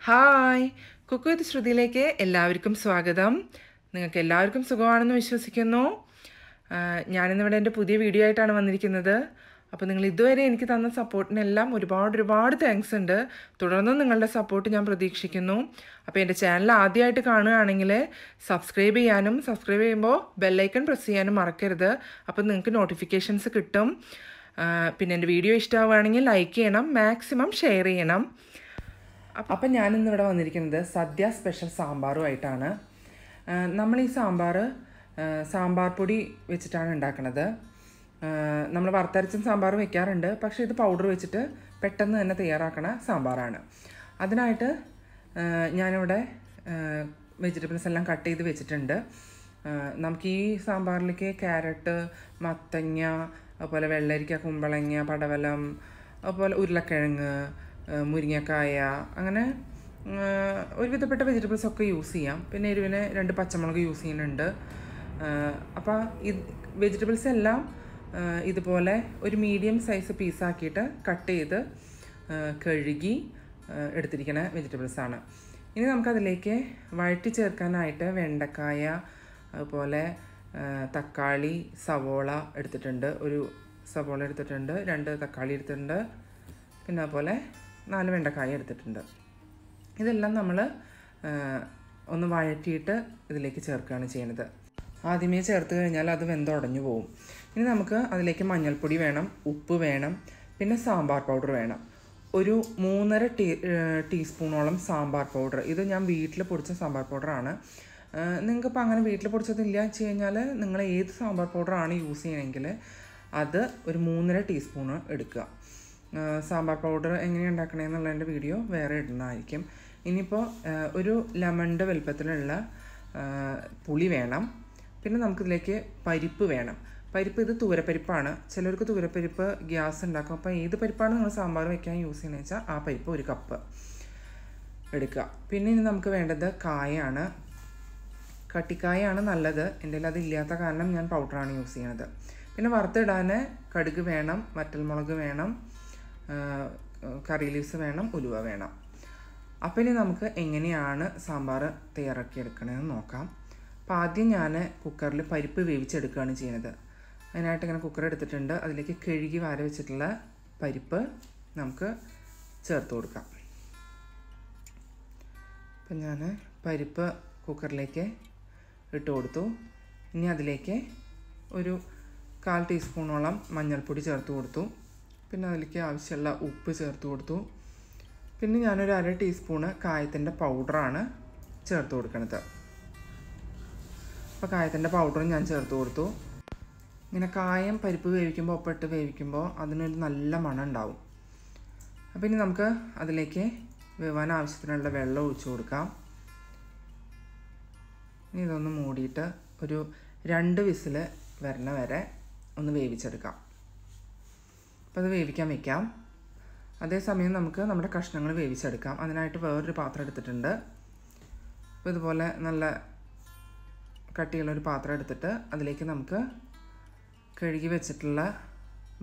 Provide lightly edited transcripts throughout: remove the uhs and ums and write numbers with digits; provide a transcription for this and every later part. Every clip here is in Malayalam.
ഹായ് കുക്ക് വിത്ത് ശ്രുതിയിലേക്ക് എല്ലാവർക്കും സ്വാഗതം. നിങ്ങൾക്ക് എല്ലാവർക്കും സുഖമാണെന്ന് വിശ്വസിക്കുന്നു. ഞാനിന്നിവിടെ എൻ്റെ പുതിയ വീഡിയോ ആയിട്ടാണ് വന്നിരിക്കുന്നത്. അപ്പോൾ നിങ്ങൾ ഇതുവരെ എനിക്ക് തന്ന സപ്പോർട്ടിനെല്ലാം ഒരുപാട് താങ്ക്സ് ഉണ്ട്. തുടർന്നും നിങ്ങളുടെ സപ്പോർട്ട് ഞാൻ പ്രതീക്ഷിക്കുന്നു. അപ്പോൾ എൻ്റെ ചാനൽ ആദ്യമായിട്ട് കാണുകയാണെങ്കിൽ സബ്സ്ക്രൈബ് ചെയ്യുമ്പോൾ ബെല്ലൈക്കൺ പ്രസ് ചെയ്യാനും മറക്കരുത്. അപ്പോൾ നിങ്ങൾക്ക് നോട്ടിഫിക്കേഷൻസ് കിട്ടും. പിന്നെ എൻ്റെ വീഡിയോ ഇഷ്ടമാവുകയാണെങ്കിൽ ലൈക്ക് ചെയ്യണം, മാക്സിമം ഷെയർ ചെയ്യണം. അപ്പം ഞാനിന്നിവിടെ വന്നിരിക്കുന്നത് സദ്യ സ്പെഷ്യൽ സാമ്പാറുമായിട്ടാണ്. നമ്മൾ ഈ സാമ്പാർ പൊടി വെച്ചിട്ടാണ് ഉണ്ടാക്കുന്നത്. നമ്മൾ വറുത്തരച്ചും സാമ്പാർ വെക്കാറുണ്ട്, പക്ഷേ ഇത് പൗഡർ വെച്ചിട്ട് പെട്ടെന്ന് തന്നെ തയ്യാറാക്കണ സാമ്പാറാണ്. അതിനായിട്ട് ഞാനിവിടെ വെജിറ്റബിൾസ് എല്ലാം കട്ട് ചെയ്ത് വെച്ചിട്ടുണ്ട്. നമുക്ക് ഈ സാമ്പാറിലേക്ക് ക്യാരറ്റ്, മത്തങ്ങ, അതുപോലെ വെള്ളരിക്ക, കുമ്പളങ്ങ, പടവലം, അതുപോലെ ഉരുളക്കിഴങ്ങ്, മുരിങ്ങക്കായ, അങ്ങനെ ഒരുവിധപ്പെട്ട വെജിറ്റബിൾസൊക്കെ യൂസ് ചെയ്യാം. പിന്നെ എരിവിന് 2 പച്ചമുളക് യൂസ് ചെയ്യുന്നുണ്ട്. അപ്പോൾ വെജിറ്റബിൾസ് എല്ലാം ഇതുപോലെ ഒരു മീഡിയം സൈസ് പീസാക്കിയിട്ട് കട്ട് ചെയ്ത് കഴുകി എടുത്തിരിക്കുന്ന വെജിറ്റബിൾസാണ്. ഇനി നമുക്കതിലേക്ക് വഴറ്റി ചേർക്കാനായിട്ട് വെണ്ടക്കായ, അതുപോലെ തക്കാളി, സവോള എടുത്തിട്ടുണ്ട്. ഒരു സവോള എടുത്തിട്ടുണ്ട്, 2 തക്കാളി എടുത്തിട്ടുണ്ട്, പിന്നെ അതുപോലെ 4 വെണ്ടക്കായ എടുത്തിട്ടുണ്ട്. ഇതെല്ലാം നമ്മൾ ഒന്ന് വഴറ്റിയിട്ട് ഇതിലേക്ക് ചേർക്കുകയാണ് ചെയ്യുന്നത്. ആദ്യമേ ചേർത്ത് കഴിഞ്ഞാൽ അത് വെന്തുടഞ്ഞു പോകും. ഇനി നമുക്ക് അതിലേക്ക് മഞ്ഞൾപ്പൊടി വേണം, ഉപ്പ് വേണം, പിന്നെ സാമ്പാർ പൗഡർ വേണം. ഒരു 3.5 ടീസ്പൂണോളം സാമ്പാർ പൗഡർ. ഇത് ഞാൻ വീട്ടിൽ പൊടിച്ച സാമ്പാർ പൗഡറാണ്. നിങ്ങൾക്കിപ്പോൾ അങ്ങനെ വീട്ടിൽ പൊടിച്ചതില്ല വെച്ച് കഴിഞ്ഞാൽ നിങ്ങൾ ഏത് സാമ്പാർ പൗഡറാണ് യൂസ് ചെയ്യണമെങ്കിൽ അത് ഒരു 3.5 ടീസ്പൂണ് എടുക്കുക. സാമ്പാർ പൗഡർ എങ്ങനെയാണ് ഉണ്ടാക്കണമെന്നുള്ളതിൻ്റെ വീഡിയോ വേറെ ഇടുന്നതായിരിക്കും. ഇനിയിപ്പോൾ ഒരു ലെമണിൻ്റെ വലുപ്പത്തിലുള്ള പുളി വേണം. പിന്നെ നമുക്കിതിലേക്ക് പരിപ്പ് വേണം. പരിപ്പ് ഇത് തൂരപ്പരിപ്പാണ്. ചിലർക്ക് തൂരപ്പരിപ്പ് ഗ്യാസ് ഉണ്ടാക്കും. അപ്പോൾ ഏത് പരിപ്പാണ് നിങ്ങൾ സാമ്പാർ വയ്ക്കാൻ യൂസ് ചെയ്യുന്നത് വെച്ചാൽ ആ പരിപ്പ് 1 കപ്പ് എടുക്കുക. പിന്നെ ഇനി നമുക്ക് വേണ്ടത് കായാണ്. കട്ടിക്കായാണ് നല്ലത്. എൻ്റെ കയ്യിൽ അതില്ലാത്ത കാരണം ഞാൻ പൗഡറാണ് യൂസ് ചെയ്യണത്. പിന്നെ വറുത്തിടാൻ കടുക് വേണം, വറ്റൽമുളക് വേണം, കറി ലീവ്സ് വേണം, ഉലുവ വേണം. അപ്പോൾ ഇനി നമുക്ക് എങ്ങനെയാണ് സാമ്പാർ തയ്യാറാക്കിയെടുക്കണമെന്ന് നോക്കാം. അപ്പോൾ ആദ്യം ഞാൻ കുക്കറിൽ പരിപ്പ് വേവിച്ചെടുക്കുകയാണ് ചെയ്യുന്നത്. അതിനായിട്ട് ഇങ്ങനെ കുക്കർ എടുത്തിട്ടുണ്ട്. അതിലേക്ക് കഴുകി വാര വെച്ചിട്ടുള്ള പരിപ്പ് നമുക്ക് ചേർത്ത് കൊടുക്കാം. അപ്പം ഞാൻ പരിപ്പ് കുക്കറിലേക്ക് ഇട്ട് കൊടുത്തു. ഇനി അതിലേക്ക് ഒരു 1/4 ടീസ്പൂണോളം മഞ്ഞൾപ്പൊടി ചേർത്ത് കൊടുത്തു. പിന്നെ അതിലേക്ക് ആവശ്യമുള്ള ഉപ്പ് ചേർത്ത് കൊടുത്തു. പിന്നെ ഞാനൊരു 1/2 ടീസ്പൂണ് കായത്തിൻ്റെ പൗഡറാണ് ചേർത്ത് കൊടുക്കുന്നത്. അപ്പോൾ കായത്തിൻ്റെ പൗഡറും ഞാൻ ചേർത്ത് കൊടുത്തു. ഇങ്ങനെ കായം പരിപ്പ് വേവിക്കുമ്പോൾ ഒപ്പിട്ട് വേവിക്കുമ്പോൾ അതിനൊരു നല്ല മണം ഉണ്ടാവും. അപ്പോൾ ഇനി നമുക്ക് അതിലേക്ക് വേവാൻ ആവശ്യത്തിനുള്ള വെള്ളം ഒഴിച്ചു കൊടുക്കാം. ഇനി ഇതൊന്ന് മൂടിയിട്ട് ഒരു 2 വിസിൽ വരണ വരെ ഒന്ന് വേവിച്ചെടുക്കാം. അപ്പോൾ അത് വേവിക്കാൻ വയ്ക്കാം. അതേസമയം നമുക്ക് നമ്മുടെ കഷ്ണങ്ങൾ വേവിച്ചെടുക്കാം. അതിനായിട്ട് വേറൊരു പാത്രം എടുത്തിട്ടുണ്ട്. അപ്പോൾ ഇതുപോലെ നല്ല കട്ടിയുള്ളൊരു പാത്രം എടുത്തിട്ട് അതിലേക്ക് നമുക്ക് കഴുകി വെച്ചിട്ടുള്ള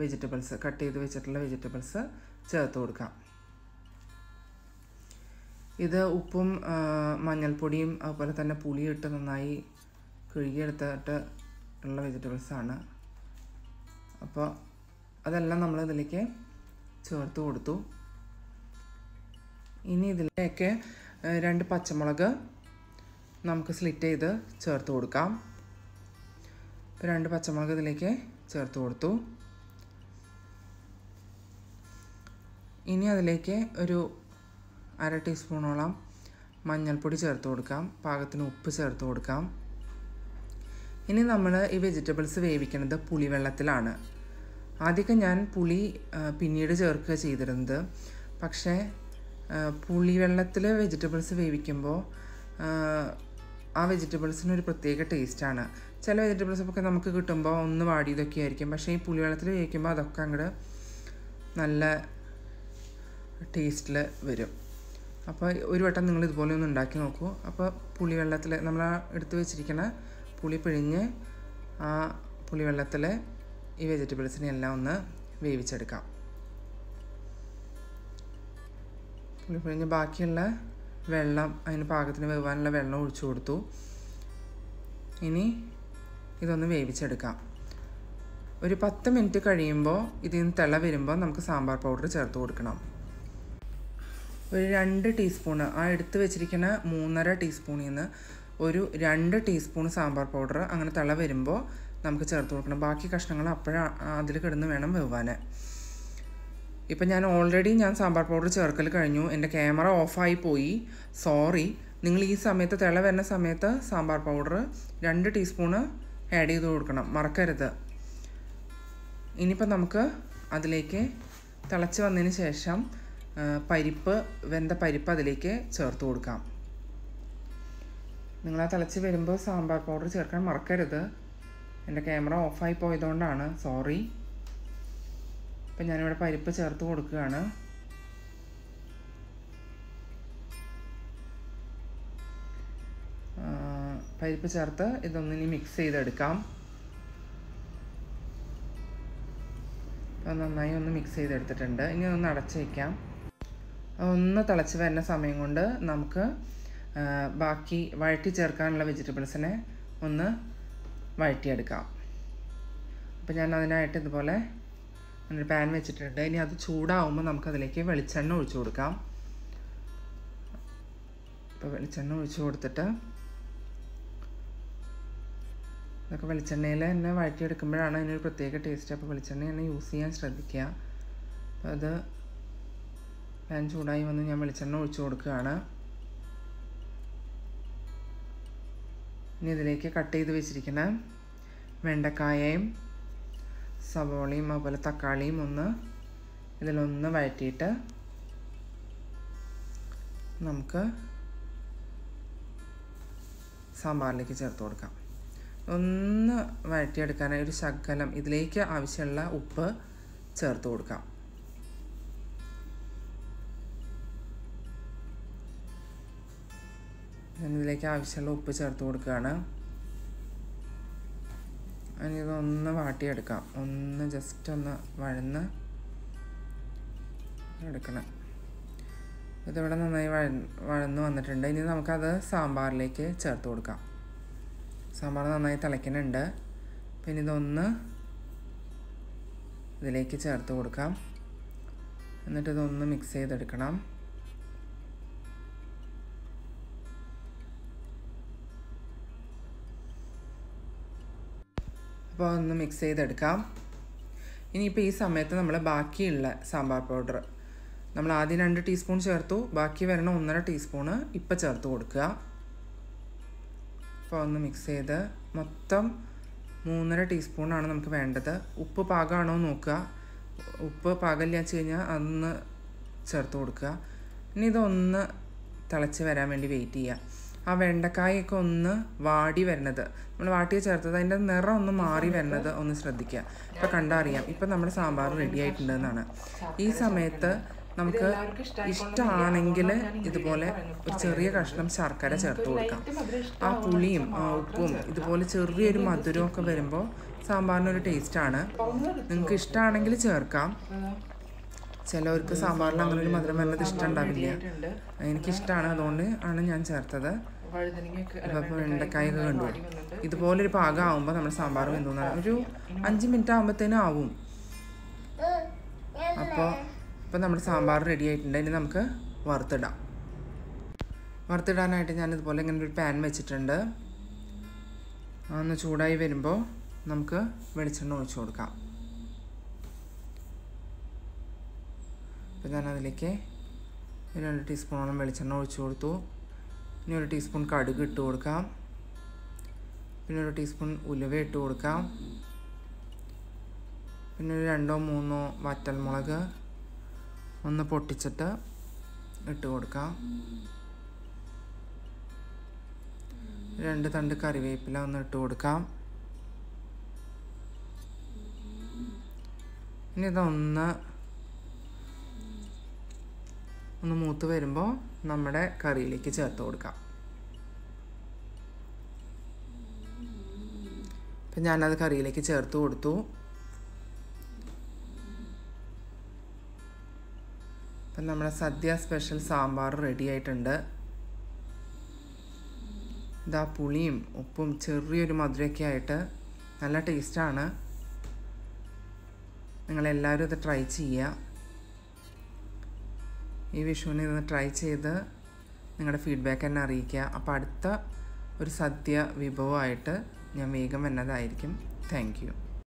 വെജിറ്റബിൾസ്, കട്ട് ചെയ്ത് വെച്ചിട്ടുള്ള വെജിറ്റബിൾസ് ചേർത്ത് കൊടുക്കാം. ഇത് ഉപ്പും മഞ്ഞൾപ്പൊടിയും അതുപോലെ തന്നെ പുളിയും ഇട്ട് നന്നായി കഴുകിയെടുത്തിട്ട് ഉള്ള വെജിറ്റബിൾസാണ്. അപ്പോൾ അതെല്ലാം നമ്മൾ ഇതിലേക്ക് ചേർത്ത് കൊടുത്തു. ഇനി ഇതിലേക്ക് 2 പച്ചമുളക് നമുക്ക് സ്ലിറ്റ് ചെയ്ത് ചേർത്ത് കൊടുക്കാം. ഇപ്പോൾ 2 പച്ചമുളക് ഇതിലേക്ക് ചേർത്ത് കൊടുത്തു. ഇനി അതിലേക്ക് ഒരു 1/2 ടീസ്പൂണോളം മഞ്ഞൾപ്പൊടി ചേർത്ത് കൊടുക്കാം. പാകത്തിന് ഉപ്പ് ചേർത്ത് കൊടുക്കാം. ഇനി നമ്മൾ ഈ വെജിറ്റബിൾസ് വേവിക്കുന്നത് പുളിവെള്ളത്തിലാണ്. ആദ്യമൊക്കെ ഞാൻ പുളി പിന്നീട് ചേർക്കുക ചെയ്തിരുന്നത്. പക്ഷേ പുളിവെള്ളത്തിൽ വെജിറ്റബിൾസ് വേവിക്കുമ്പോൾ ആ വെജിറ്റബിൾസിനൊരു പ്രത്യേക ടേസ്റ്റാണ്. ചില വെജിറ്റബിൾസൊക്കെ നമുക്ക് കിട്ടുമ്പോൾ ഒന്ന് വാടിയതൊക്കെ ആയിരിക്കും. പക്ഷേ ഈ പുളിവെള്ളത്തിൽ വേവിക്കുമ്പോൾ അതൊക്കെ അങ്ങോട്ട് നല്ല ടേസ്റ്റിൽ വരും. അപ്പോൾ ഒരു വട്ടം നിങ്ങൾ ഇതുപോലെ ഒന്ന് ഉണ്ടാക്കി നോക്കൂ. അപ്പോൾ പുളിവെള്ളത്തിൽ നമ്മൾ എടുത്ത് വെച്ചിരിക്കുന്ന പുളി പിഴിഞ്ഞ് ആ പുളിവെള്ളത്തിൽ ഈ വെജിറ്റബിൾസിനെ എല്ലാം ഒന്ന് വേവിച്ചെടുക്കാം. പുളി പിഴിഞ്ഞ് ബാക്കിയുള്ള വെള്ളം അതിന് പാകത്തിന് വേവാനുള്ള വെള്ളം ഒഴിച്ചു കൊടുത്തു. ഇനി ഇതൊന്ന് വേവിച്ചെടുക്കാം. ഒരു 10 മിനിറ്റ് കഴിയുമ്പോൾ ഇതിൽ നിന്ന് തിള വരുമ്പോൾ നമുക്ക് സാമ്പാർ പൗഡർ ചേർത്ത് കൊടുക്കണം. ഒരു 2 ടീസ്പൂണ് ആ എടുത്ത് വെച്ചിരിക്കുന്ന 3.5 ടീസ്പൂണിൽ നിന്ന് ഒരു 2 ടീസ്പൂൺ സാമ്പാർ പൗഡർ അങ്ങനെ തിള വരുമ്പോൾ നമുക്ക് ചേർത്ത് കൊടുക്കണം. ബാക്കി കഷ്ണങ്ങൾ അതിൽ കിടന്ന് വേണം വേവാൻ. ഇപ്പം ഞാൻ സാമ്പാർ പൗഡർ ചേർക്കൽ കഴിഞ്ഞു. എൻ്റെ ക്യാമറ ഓഫായി പോയി, സോറി. നിങ്ങൾ ഈ സമയത്ത് തിള വരുന്ന സമയത്ത് സാമ്പാർ പൗഡർ 2 ടീസ്പൂണ് ആഡ് ചെയ്ത് കൊടുക്കണം, മറക്കരുത്. ഇനിയിപ്പോൾ നമുക്ക് അതിലേക്ക് തിളച്ച് വന്നതിന് ശേഷം വെന്ത പരിപ്പ് അതിലേക്ക് ചേർത്ത് കൊടുക്കാം. നിങ്ങൾ ആ തിളച്ച് വരുമ്പോൾ സാമ്പാർ പൗഡർ ചേർക്കാൻ മറക്കരുത്. എൻ്റെ ക്യാമറ ഓഫായി പോയതുകൊണ്ടാണ്, സോറി. ഇപ്പം ഞാനിവിടെ പരിപ്പ് ചേർത്ത് കൊടുക്കുകയാണ്. പരിപ്പ് ചേർത്ത് ഇതൊന്നിനി മിക്സ് ചെയ്തെടുക്കാം. നന്നായി ഒന്ന് മിക്സ് ചെയ്തെടുത്തിട്ടുണ്ട്. ഇനി ഒന്ന് അടച്ച് വയ്ക്കാം. ഒന്ന് തിളച്ച് വരുന്ന സമയം കൊണ്ട് നമുക്ക് ബാക്കി വഴറ്റി ചേർക്കാനുള്ള വെജിറ്റബിൾസിനെ ഒന്ന് വഴറ്റിയെടുക്കാം. അപ്പോൾ ഞാൻ അതിനായിട്ട് ഇതുപോലെ ഒരു പാൻ വെച്ചിട്ടുണ്ട്. ഇനി അത് ചൂടാവുമ്പോൾ നമുക്കതിലേക്ക് വെളിച്ചെണ്ണ ഒഴിച്ചു കൊടുക്കാം. അപ്പോൾ വെളിച്ചെണ്ണ ഒഴിച്ചു കൊടുത്തിട്ട് ഇതൊക്കെ വെളിച്ചെണ്ണയിൽ തന്നെ വഴറ്റിയെടുക്കുമ്പോഴാണ് അതിനൊരു പ്രത്യേക ടേസ്റ്റ്. അപ്പോൾ വെളിച്ചെണ്ണ തന്നെ യൂസ് ചെയ്യാൻ ശ്രദ്ധിക്കുക. അപ്പോൾ അത് പാൻ ചൂടായി വന്ന് ഞാൻ വെളിച്ചെണ്ണ ഒഴിച്ചു കൊടുക്കുകയാണ്. ഇനി ഇതിലേക്ക് കട്ട് ചെയ്ത് വെച്ചിരിക്കുന്ന വെണ്ടക്കായയും സവോളയും അതുപോലെ തക്കാളിയും ഇതിലൊന്ന് വഴറ്റിയിട്ട് നമുക്ക് സാമ്പാറിലേക്ക് ചേർത്ത് കൊടുക്കാം. ഒന്ന് വഴറ്റിയെടുക്കാനായി ഒരു ശകലം ഇതിലേക്ക് ആവശ്യമുള്ള ഉപ്പ് ചേർത്ത് കൊടുക്കാം. ഇതിലേക്ക് ആവശ്യമുള്ള ഉപ്പ് ചേർത്ത് കൊടുക്കുകയാണ്. ഇനി ഇതൊന്ന് വാട്ടിയെടുക്കാം. ജസ്റ്റ് ഒന്ന് വഴന്ന് എടുക്കണം. ഇതിവിടെ നന്നായി വഴന്ന് വന്നിട്ടുണ്ട്. ഇനി നമുക്കത് സാമ്പാറിലേക്ക് ചേർത്ത് കൊടുക്കാം. സാമ്പാർ നന്നായി തിളയ്ക്കുന്നുണ്ട്. പിന്നെ ഇതൊന്ന് ഇതിലേക്ക് ചേർത്ത് കൊടുക്കാം. എന്നിട്ട് ഇതൊന്ന് മിക്സ് ചെയ്തെടുക്കണം. അപ്പോൾ ഒന്ന് മിക്സ് ചെയ്തെടുക്കാം. ഇനിയിപ്പോൾ ഈ സമയത്ത് നമ്മൾ ബാക്കിയുള്ള സാമ്പാർ പൗഡർ നമ്മൾ ആദ്യം 2 ടീസ്പൂൺ ചേർത്തു, ബാക്കി വരണ 1.5 ടീസ്പൂണ് ഇപ്പം ചേർത്ത് കൊടുക്കുക. അപ്പോൾ ഒന്ന് മിക്സ് ചെയ്ത് മൊത്തം 3.5 ടീസ്പൂണാണ് നമുക്ക് വേണ്ടത്. ഉപ്പ് പാകമാണോ നോക്കുക. ഉപ്പ് പാകമില്ല വെച്ച് കഴിഞ്ഞാൽ അതൊന്ന് ചേർത്ത് കൊടുക്കുക. ഇനി ഇതൊന്ന് തിളച്ച് വരാൻ വേണ്ടി വെയിറ്റ് ചെയ്യുക. ആ വെണ്ടക്കായൊക്കെ ഒന്ന് വാടി വരുന്നത്, നമ്മൾ വാട്ടിയ ചേർത്തത് അതിൻ്റെ നിറം ഒന്ന് മാറി വരുന്നത് ഒന്ന് ശ്രദ്ധിക്കുക. ഇപ്പോൾ കണ്ടറിയാം ഇപ്പം നമ്മുടെ സാമ്പാർ റെഡി ആയിട്ടുണ്ടെന്നാണ്. ഈ സമയത്ത് നമുക്ക് ഇഷ്ടമാണെങ്കിൽ ഇതുപോലെ ഒരു ചെറിയ കഷ്ണം ശർക്കര ചേർത്ത് കൊടുക്കാം. ആ പുളിയും ഉപ്പും ഇതുപോലെ ചെറിയൊരു മധുരവും ഒക്കെ വരുമ്പോൾ സാമ്പാറിനൊരു ടേസ്റ്റാണ്. നിങ്ങൾക്ക് ഇഷ്ടമാണെങ്കിൽ ചേർക്കാം. ചിലവർക്ക് സാമ്പാറിൽ അങ്ങനെ ഒരു മധുരം വരുന്നത് ഇഷ്ടമുണ്ടാവില്ല. എനിക്കിഷ്ടമാണ്, അതുകൊണ്ട് ആണ് ഞാൻ ചേർത്തത്. അപ്പോൾ വെണ്ടക്കായൊക്കെ കണ്ടു ഇതുപോലൊരു പാകം ആകുമ്പോൾ നമ്മൾ സാമ്പാർ വെന്തോന്നാണ്. ഒരു 5 മിനിറ്റ് ആകുമ്പോഴത്തേനും ആവും. അപ്പോൾ നമ്മുടെ സാമ്പാർ റെഡി ആയിട്ടുണ്ട്. ഇനി നമുക്ക് വറുത്തിടാം. വറുത്തിടാനായിട്ട് ഞാനിതുപോലെ ഇങ്ങനെ ഒരു പാൻ വെച്ചിട്ടുണ്ട്. ഒന്ന് ചൂടായി വരുമ്പോൾ നമുക്ക് വെളിച്ചെണ്ണ ഒഴിച്ചു കൊടുക്കാം. അപ്പോൾ ഞാനതിലേക്ക് 2 ടീസ്പൂണോളം വെളിച്ചെണ്ണ ഒഴിച്ചു കൊടുത്തു. ഇനി 1 ടീസ്പൂൺ കടുക് ഇട്ട് കൊടുക്കാം. പിന്നെ 1 ടീസ്പൂൺ ഉലുവ ഇട്ട് കൊടുക്കാം. പിന്നെ ഒരു 2-3 വറ്റൽമുളക് ഒന്ന് പൊട്ടിച്ചിട്ട് ഇട്ട് കൊടുക്കാം. 2 തണ്ട് കറിവേപ്പില ഒന്ന് ഇട്ട് കൊടുക്കാം. ഇനി ഇതൊന്ന് മൂത്ത് വരുമ്പോൾ നമ്മുടെ കറിയിലേക്ക് ചേർത്ത് കൊടുക്കാം. അപ്പം ഞാനത് കറിയിലേക്ക് ചേർത്ത് കൊടുത്തു. അപ്പം നമ്മുടെ സദ്യ സ്പെഷ്യൽ സാമ്പാർ റെഡി ആയിട്ടുണ്ട്. ഇതാ പുളിയും ഉപ്പും ചെറിയൊരു മധുരമൊക്കെ ആയിട്ട് നല്ല ടേസ്റ്റാണ്. നിങ്ങളെല്ലാവരും ഇത് ട്രൈ ചെയ്യുക. ഈ വിഷുവിന് ഇതൊന്ന് ട്രൈ ചെയ്ത് നിങ്ങളുടെ ഫീഡ്ബാക്ക് എന്നെ അറിയിക്കുക. അപ്പോൾ അടുത്ത ഒരു സദ്യ വിഭവമായിട്ട് ഞാൻ വേഗം വരുന്നതായിരിക്കും. Thank you.